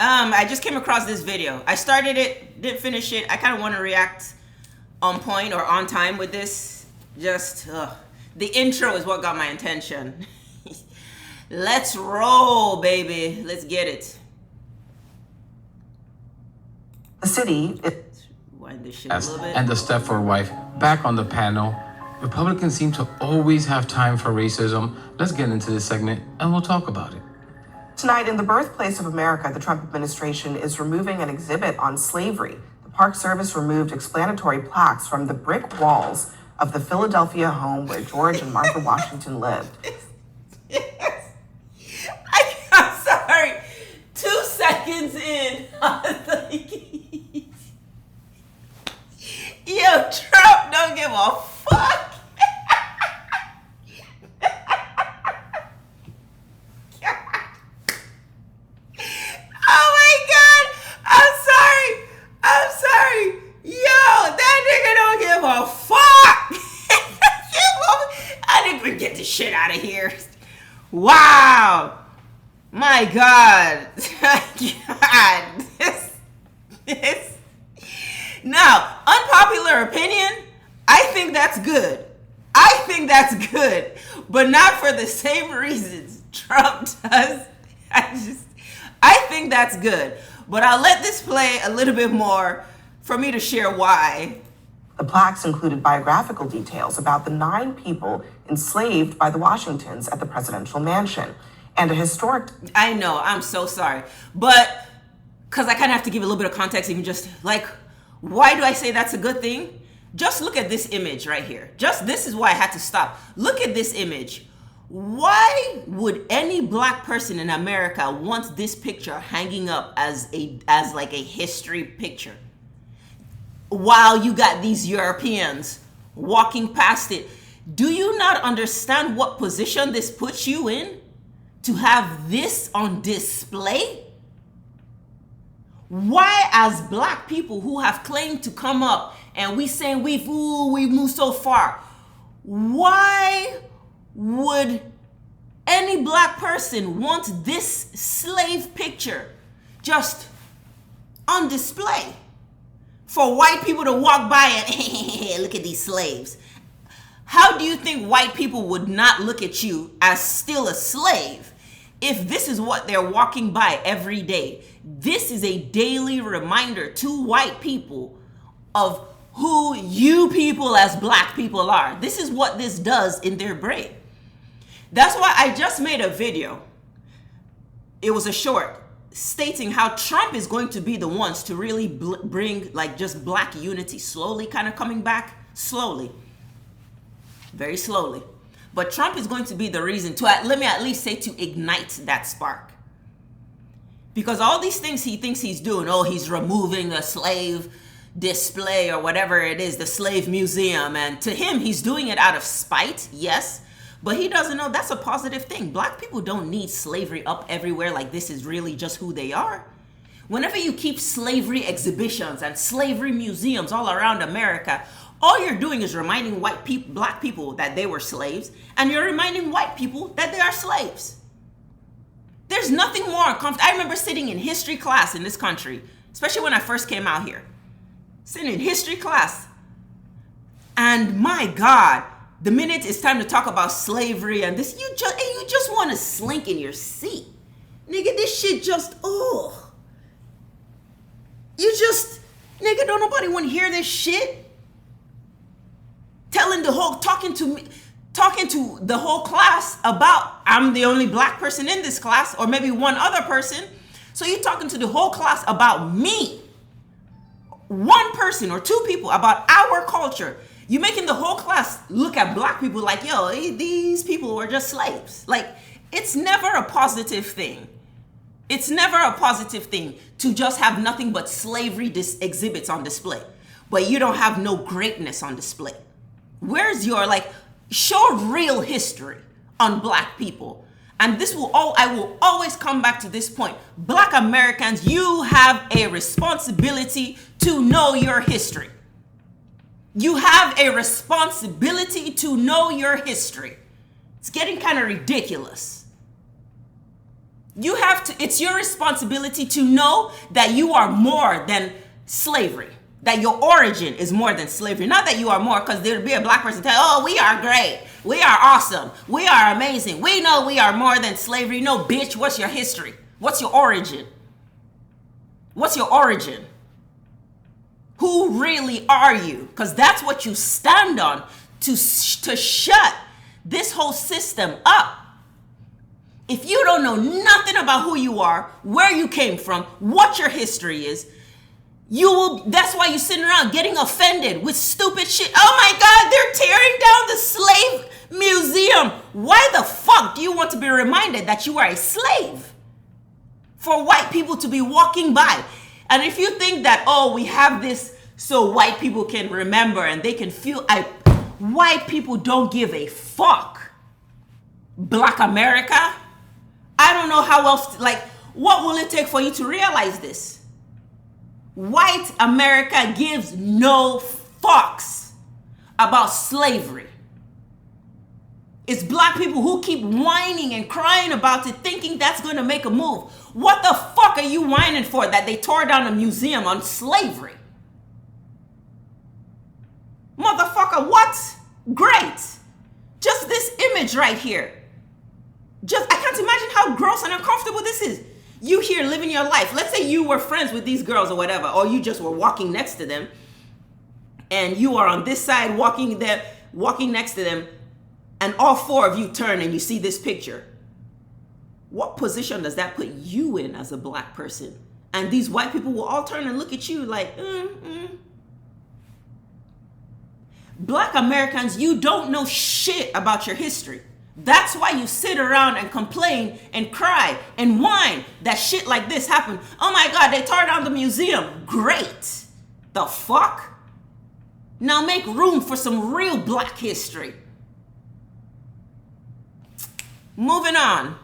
I just came across this video. I started it, didn't finish it. I kind of want to react on point or on time with this. Just, the intro is what got my attention. Let's roll, baby. Let's get it. The city. Wind this shit a little bit. And the Stepford wife back on the panel. Republicans seem to always have time for racism. Let's get into this segment and we'll talk about it. Tonight, in the birthplace of America, the Trump administration is removing an exhibit on slavery. The Park Service removed explanatory plaques from the brick walls of the Philadelphia home where George and Martha Washington lived. I'm sorry. 2 seconds in, I was like, yo, Trump don't give a fuck. Oh my God. I'm sorry. Yo, that nigga don't give a fuck. I think we get this shit out of here. Wow. My God. God. This. Now, unpopular opinion, I think that's good. But not for the same reasons Trump does. I think that's good. But I'll let this play a little bit more for me to share why. The plaques included biographical details about the 9 people enslaved by the Washingtons at the presidential mansion and a historic... I know, I'm so sorry. But, because I kind of have to give a little bit of context, even just like, why do I say that's a good thing? Just look at this image right here. This is why I had to stop. Look at this image. Why would any black person in America want this picture hanging up as like a history picture? While you got these Europeans walking past it. Do you not understand what position this puts you in to have this on display? Why, as black people who have claimed to come up and we saying we've moved so far, why would any black person want this slave picture just on display for white people to walk by and look at these slaves? How do you think white people would not look at you as still a slave if this is what they're walking by every day? This is a daily reminder to white people of who you people as black people are. This is what this does in their brain. That's why I just made a video. It was a short stating how Trump is going to be the ones to really bring like just black unity, slowly kind of coming back, slowly, very slowly. But Trump is going to be the reason to, let me at least say, to ignite that spark. Because all these things he thinks he's doing, he's removing the slave display or whatever it is, the slave museum. And to him, he's doing it out of spite, yes. But he doesn't know that's a positive thing. Black people don't need slavery up everywhere like this is really just who they are. Whenever you keep slavery exhibitions and slavery museums all around America, all you're doing is reminding black people that they were slaves, and you're reminding white people that they are slaves. There's nothing more uncomfortable. I remember sitting in history class in this country, especially when I first came out here. Sitting in history class. And my God, the minute it's time to talk about slavery and this, you just want to slink in your seat. Nigga, this shit just, nigga, don't nobody want to hear this shit? Talking to the whole class about, I'm the only black person in this class, or maybe one other person. So you're talking to the whole class about me. One person or 2 people about our culture. You're making the whole class look at black people like, yo, these people were just slaves. Like, it's never a positive thing. It's never a positive thing to just have nothing but slavery exhibits on display, but you don't have no greatness on display. Where's your, show real history on black people? And I will always come back to this point. Black Americans, you have a responsibility to know your history. You have a responsibility to know your history. It's getting kind of ridiculous. You have to, it's your responsibility to know that you are more than slavery, that your origin is more than slavery. Not that you are more, because there'd be a black person tell, oh, we are great, we are awesome, we are amazing, we know we are more than slavery. No, bitch, what's your history? What's your origin? What's your origin? Who really are you? Because that's what you stand on to shut this whole system up. If you don't know nothing about who you are, where you came from, what your history is, you will, that's why you're sitting around getting offended with stupid shit. Oh my God, they're tearing down the slave museum. Why the fuck do you want to be reminded that you are a slave? For white people to be walking by. And if you think that, oh, we have this so white people can remember and they can feel, white people don't give a fuck. Black America? I don't know how else, like, what will it take for you to realize this? White America gives no fucks about slavery. It's black people who keep whining and crying about it, thinking that's going to make a move. What the fuck are you whining for that they tore down a museum on slavery? Motherfucker, what? Great. Just this image right here. I can't imagine how gross and uncomfortable this is. You here living your life. Let's say you were friends with these girls or whatever, or you just were walking next to them, and you are on this side walking next to them, and all four of you turn and you see this picture. What position does that put you in as a black person? And these white people will all turn and look at you like, Black Americans, you don't know shit about your history. That's why you sit around and complain and cry and whine that shit like this happened. Oh my God, they tore down the museum. Great. The fuck? Now make room for some real black history. Moving on.